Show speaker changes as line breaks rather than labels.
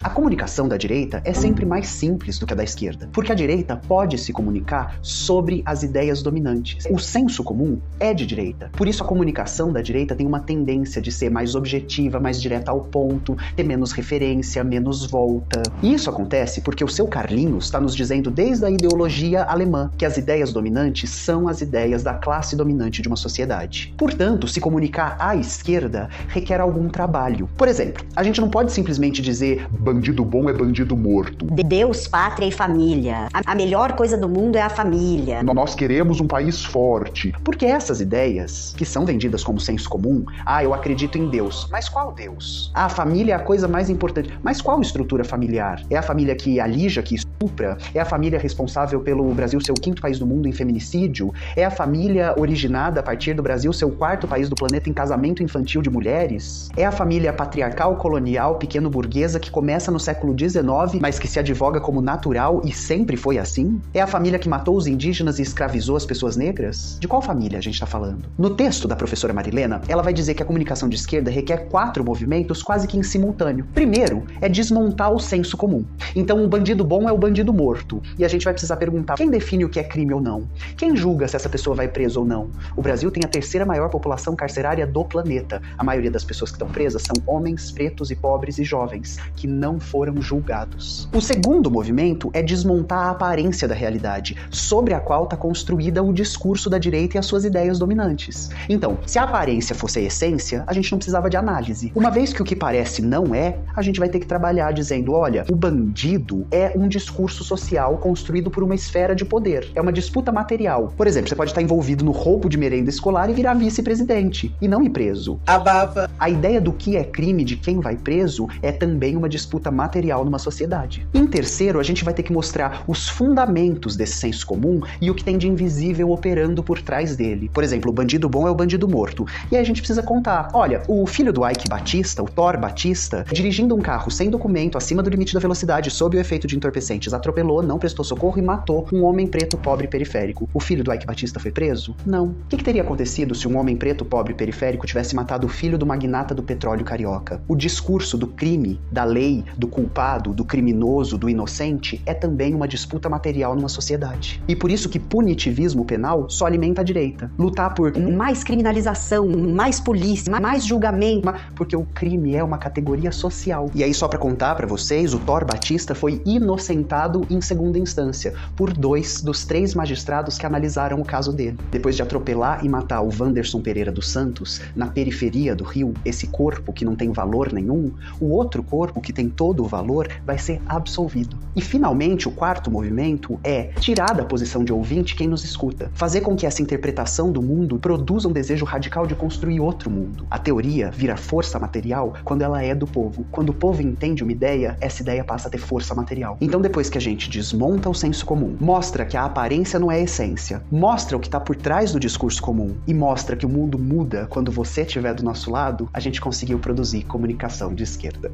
A comunicação da direita é sempre mais simples do que a da esquerda, porque a direita pode se comunicar sobre as ideias dominantes. O senso comum é de direita, por isso a comunicação da direita tem uma tendência de ser mais objetiva, mais direta ao ponto, ter menos referência, menos volta. E isso acontece porque o seu Carlinhos está nos dizendo desde a ideologia alemã que as ideias dominantes são as ideias da classe dominante de uma sociedade. Portanto, se comunicar à esquerda requer algum trabalho. Por exemplo, a gente não pode simplesmente dizer bandido bom é bandido morto.
Deus, pátria e família. A melhor coisa do mundo é a família.
Nós queremos um país forte.
Porque essas ideias, que são vendidas como senso comum, eu acredito em Deus. Mas qual Deus? A família é a coisa mais importante. Mas qual estrutura familiar? É a família que alija, que estupra? É a família responsável pelo Brasil ser o 5º país do mundo em feminicídio? É a família originada a partir do Brasil ser o 4º país do planeta em casamento infantil de mulheres? É a família patriarcal, colonial, pequeno-burguesa que começa no século XIX, mas que se advoga como natural e sempre foi assim? É a família que matou os indígenas e escravizou as pessoas negras? De qual família a gente está falando? No texto da professora Marilena, ela vai dizer que a comunicação de esquerda requer 4 movimentos quase que em simultâneo. Primeiro, é desmontar o senso comum. Então, o bandido bom é o bandido morto. E a gente vai precisar perguntar quem define o que é crime ou não? Quem julga se essa pessoa vai presa ou não? O Brasil tem a 3ª maior população carcerária do planeta. A maioria das pessoas que estão presas são homens, pretos e pobres e jovens, que não foram julgados. O segundo movimento é desmontar a aparência da realidade, sobre a qual está construída o discurso da direita e as suas ideias dominantes. Então, se a aparência fosse a essência, a gente não precisava de análise. Uma vez que o que parece não é, a gente vai ter que trabalhar dizendo, olha, o bandido é um discurso social construído por uma esfera de poder. É uma disputa material. Por exemplo, você pode estar envolvido no roubo de merenda escolar e virar vice-presidente, e não ir preso.
Abafa.
A ideia do que é crime, de quem vai preso, é também uma disputa material numa sociedade. Em terceiro, a gente vai ter que mostrar os fundamentos desse senso comum e o que tem de invisível operando por trás dele. Por exemplo, o bandido bom é o bandido morto. E aí a gente precisa contar, olha, o filho do Ike Batista, o Thor Batista, dirigindo um carro sem documento, acima do limite da velocidade, sob o efeito de entorpecentes, atropelou, não prestou socorro e matou um homem preto, pobre, periférico. O filho do Ike Batista foi preso? Não. O que teria acontecido se um homem preto, pobre, periférico tivesse matado o filho do magnata do petróleo carioca? O discurso do crime, da lei, do culpado, do criminoso, do inocente, é também uma disputa material numa sociedade. E por isso que punitivismo penal só alimenta a direita. Lutar por
mais criminalização, mais polícia, mais julgamento.
Porque o crime é uma categoria social. E aí, só pra contar pra vocês, o Thor Batista foi inocentado em segunda instância por 2 dos 3 magistrados que analisaram o caso dele. Depois de atropelar e matar o Wanderson Pereira dos Santos, na periferia do Rio, esse corpo que não tem valor nenhum, o outro corpo que tem todo o valor vai ser absolvido. E finalmente, o 4º movimento é tirar da posição de ouvinte quem nos escuta. Fazer com que essa interpretação do mundo produza um desejo radical de construir outro mundo. A teoria vira força material quando ela é do povo. Quando o povo entende uma ideia, essa ideia passa a ter força material. Então, depois que a gente desmonta o senso comum, mostra que a aparência não é a essência, mostra o que está por trás do discurso comum e mostra que o mundo muda quando você estiver do nosso lado, a gente conseguiu produzir comunicação de esquerda.